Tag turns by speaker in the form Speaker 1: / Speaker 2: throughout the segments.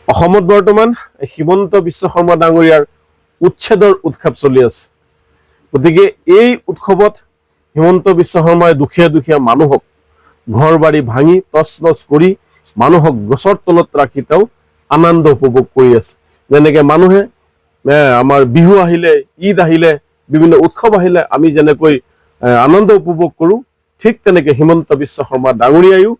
Speaker 1: অসমত বৰ্তমান হিমন্ত বিশ্ব শৰ্মা ডাঙৰীয়াৰ উচ্ছেদৰ উৎসৱ চলি আছে। গতিকে এই উৎসৱত হিমন্ত বিশ্ব শৰ্মাই দুখীয়া দুখীয়া মানুহক ঘৰ বাৰী ভাঙি তছনছ কৰি মানুহক গছৰ তলত ৰাখি তেওঁ আনন্দ উপভোগ কৰি আছে। যেনেকে মানুহে আমাৰ বিহু আহিলে, ঈদ আহিলে, বিভিন্ন উৎসৱ আহিলে আমি যেনেকৈ আনন্দ উপভোগ কৰোঁ, ঠিক তেনেকে হিমন্ত বিশ্ব শৰ্মা ডাঙৰীয়ায়ো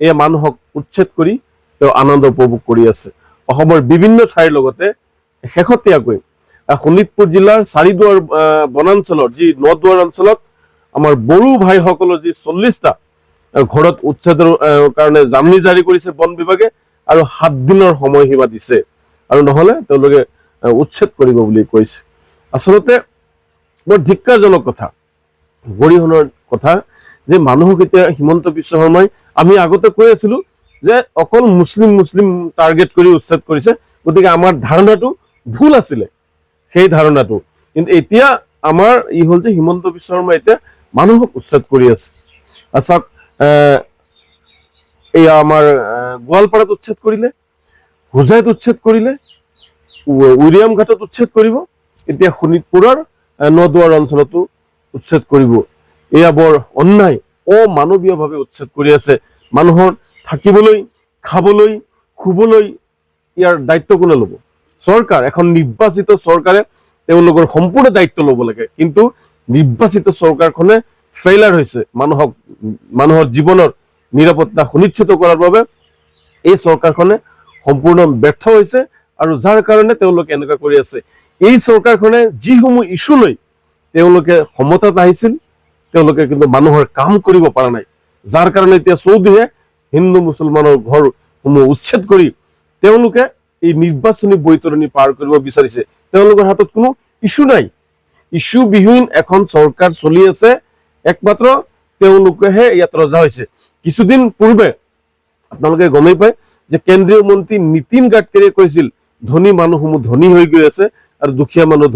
Speaker 1: এই মানুহক উচ্ছেদ কৰি তেওঁ আনন্দ উপভোগ কৰি আছে। অসমৰ বিভিন্ন ঠাইৰ লগতে শেহতীয়াকৈ শোণিতপুৰ জিলাৰ চাৰিদুৱাৰ বনাঞ্চলৰ যি নদুৱাৰ অঞ্চলত আমাৰ বড়ো ভাইসকলৰ যি 40টা ঘৰত উচ্ছেদৰ কাৰণে জাননী জাৰি কৰিছে বন বিভাগে আৰু 7 দিনৰ সময়সীমা দিছে, আৰু নহলে তেওঁলোকে উচ্ছেদ কৰিব বুলি কৈছে। আচলতে বৰ ধিক্কাৰজনক কথা, গৰিহণৰ কথা যে মানুহক এতিয়া হিমন্ত বিশ্ব শৰ্মাই, আমি আগতে কৈ আছিলো যে অকল মুছলিম টাৰ্গেট কৰি উচ্ছেদ কৰিছে, গতিকে আমাৰ ধাৰণাটো ভুল আছিলে সেই ধাৰণাটো। কিন্তু এতিয়া আমাৰ ই হ'ল যে হিমন্ত বিশ্ব শৰ্মা এতিয়া মানুহক উচ্ছেদ কৰি আছে। চাওক, এয়া আমাৰ গোৱালপাৰাত উচ্ছেদ কৰিলে, হোজাইত উচ্ছেদ কৰিলে, উৰিয়াম ঘাটত উচ্ছেদ কৰিব, এতিয়া শোণিতপুৰৰ নদুৱাৰ অঞ্চলতো উচ্ছেদ কৰিব। এয়া বৰ অন্যায়, অমানৱীয়ভাৱে উচ্ছেদ কৰি আছে। মানুহৰ থাকিবলৈ, খাবলৈ, শুবলৈ ইয়াৰ দায়িত্ব কোনে ল'ব? চৰকাৰ, এখন নিৰ্বাচিত চৰকাৰে তেওঁলোকৰ সম্পূৰ্ণ দায়িত্ব ল'ব লাগে। কিন্তু নিৰ্বাচিত চৰকাৰখনে ফেইলাৰ হৈছে মানুহৰ জীৱনৰ নিৰাপত্তা সুনিশ্চিত কৰাৰ বাবে এই চৰকাৰখনে সম্পূৰ্ণ ব্যৰ্থ হৈছে, আৰু যাৰ কাৰণে তেওঁলোকে এনেকুৱা কৰি আছে। এই চৰকাৰখনে যিসমূহ ইছ্যু লৈ তেওঁলোকে ক্ষমতাত আহিছিল, তেওঁলোকে কিন্তু মানুহৰ কাম কৰিব পৰা নাই, যাৰ কাৰণে এতিয়া চৌধুৰীয়ে হিন্দু মুছলমানৰ ঘৰসমূহ উচ্ছেদ কৰি তেওঁলোকে এই নিৰ্বাচনী বৈতৰণি পাৰ কৰিব বিচাৰিছে। তেওঁলোকৰ হাতত কোনো ইছ্যু নাই, ইছ্যু বিহীন এখন চৰকাৰ চলি আছে। একমাত্ৰ তেওঁলোকেহে ইয়াত ৰজা হৈছে। কিছুদিন পূৰ্বে আপোনালোকে গমেই পায় যে কেন্দ্ৰীয় মন্ত্ৰী নীতিন গাডকাৰীয়ে কৈছিল ধনী মানুহসমূহ ধনী হৈ গৈ আছে আৰু দুখীয়া মানুহ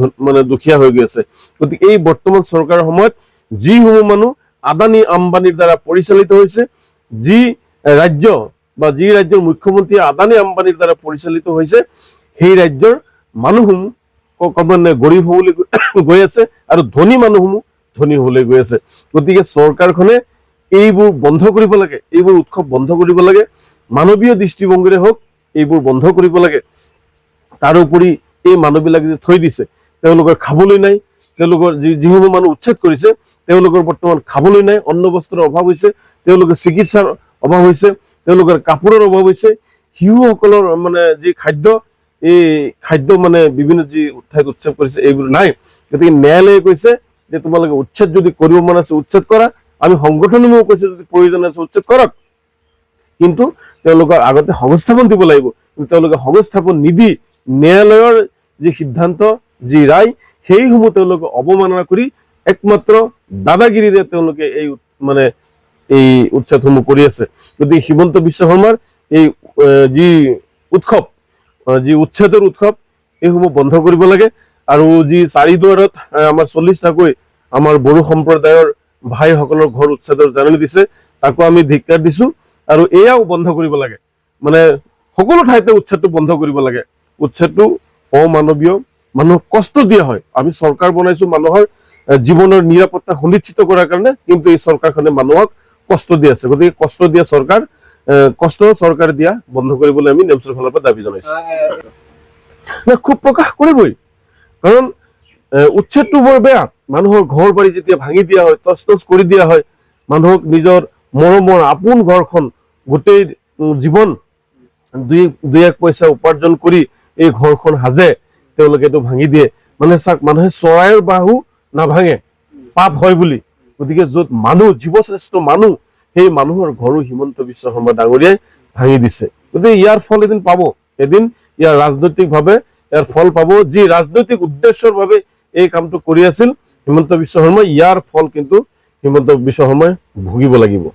Speaker 1: দুখীয়া হৈ গৈ আছে। গতিকে এই বৰ্তমান চৰকাৰৰ সময়ত যিসমূহ মানুহ আদানী আম্বানীৰ দ্বাৰা পৰিচালিত হৈছে, যি ৰাজ্য বা যি ৰাজ্যৰ মুখ্যমন্ত্ৰী আদানী আম্বানীৰ দ্বাৰা পৰিচালিত হৈছে, সেই ৰাজ্যৰ মানুহসমূহ ক্ৰমান্বয়ে গৰীব হ'বলৈ গৈ আছে আৰু ধনী মানুহসমূহ ধনী হ'বলৈ গৈ আছে। গতিকে চৰকাৰখনে এইবোৰ বন্ধ কৰিব লাগে, এইবোৰ উৎসৱ বন্ধ কৰিব লাগে, মানৱীয় দৃষ্টিভংগীৰে হওক এইবোৰ বন্ধ কৰিব লাগে। তাৰোপৰি এই মানুহবিলাক যে থৈ দিছে, তেওঁলোকৰ খাবলৈ নাই, তেওঁলোকৰ যিসমূহ মানুহ উচ্ছেদ কৰিছে তেওঁলোকৰ বৰ্তমান খাবলৈ নাই, অন্ন বস্ত্ৰৰ অভাৱ হৈছে, তেওঁলোকৰ চিকিৎসাৰ অভাৱ হৈছে, তেওঁলোকৰ কাপোৰৰ অভাৱ হৈছে, শিশুসকলৰ যি খাদ্য, এই খাদ্য বিভিন্ন যি ঠাইত উচ্ছেদ কৰিছে এইবোৰ নাই। গতিকে ন্যায়ালয়ে কৈছে যে তোমালোকে উচ্ছেদ যদি কৰিব মন আছে উচ্ছেদ কৰা, আমি সংগঠনসমূহ কৈছে যদি প্ৰয়োজন আছে উচ্ছেদ কৰক, কিন্তু তেওঁলোকৰ আগতে সংস্থাপন দিব লাগিব। কিন্তু তেওঁলোকে সংস্থাপন নিদি ন্যায়ালয়ৰ যি সিদ্ধান্ত, যি ৰায়, সেইসমূহ তেওঁলোকে অৱমাননা কৰি একমাত্ৰ দাদাগিৰিৰে তেওঁলোকে এই উচ্ছেদসমূহ কৰি আছে। গতিকে হিমন্ত বিশ্ব শৰ্মাৰ এই যি উৎসৱ, যি উচ্ছেদৰ উৎসৱ, এইসমূহ বন্ধ কৰিব লাগে। আৰু যি চাৰিদুৱাৰত আমাৰ 40টাকৈ আমাৰ বড়ো সম্প্ৰদায়ৰ ভাইসকলৰ ঘৰ উচ্ছেদৰ জাননী দিছে, তাকো আমি ধিক্কাৰ দিছো। আৰু এয়াও বন্ধ কৰিব লাগে, সকলো ঠাইতে উচ্ছেদটো বন্ধ কৰিব লাগে। উচ্ছেদটো অমানৱীয়, মানুহক কষ্ট দিয়া হয়। আমি চৰকাৰ বনাইছো মানুহৰ জীৱনৰ নিৰাপত্তা সুনিশ্চিত কৰাৰ কাৰণে, কিন্তু এই চৰকাৰখনে মানুহক কষ্ট দি আছে। গতিকে কষ্ট দিয়া চৰকাৰ, চৰকাৰে দিয়া বন্ধ কৰিবলৈ আমি নেমচৰ ফালৰ পৰা দাবী জনাইছো। খুব প্ৰকাশ কৰিবই, কাৰণ উচ্ছেদটো বৰ বেয়া। মানুহৰ ঘৰ বাৰী যেতিয়া ভাঙি দিয়া হয়, তছনছ কৰি দিয়া হয়, মানুহক নিজৰ মৰমৰ আপোন ঘৰখন, গোটেই জীৱন দুই এক পইচা উপাৰ্জন কৰি এই ঘৰখন সাজে, তেওঁলোকে এইটো ভাঙি দিয়ে। চাওক, মানুহে চৰাইৰ বাহু নাভাঙে পাপ হয় বুলি। গতিকে য'ত মানুহ, জীৱশ্ৰেষ্ঠ মানুহ, সেই মানুহৰ ঘৰো হিমন্ত বিশ্ব শৰ্মা ডাঙৰীয়াই ভাঙি দিছে। গতিকে ইয়াৰ ফল এদিন পাব, এদিন ইয়াৰ ৰাজনৈতিকভাৱে ইয়াৰ ফল পাব। যি ৰাজনৈতিক উদ্দেশ্যৰ বাবে এই কামটো কৰি আছিল হিমন্ত বিশ্ব শৰ্মাই, ইয়াৰ ফল কিন্তু হিমন্ত বিশ্ব শৰ্মাই ভুগিব লাগিব।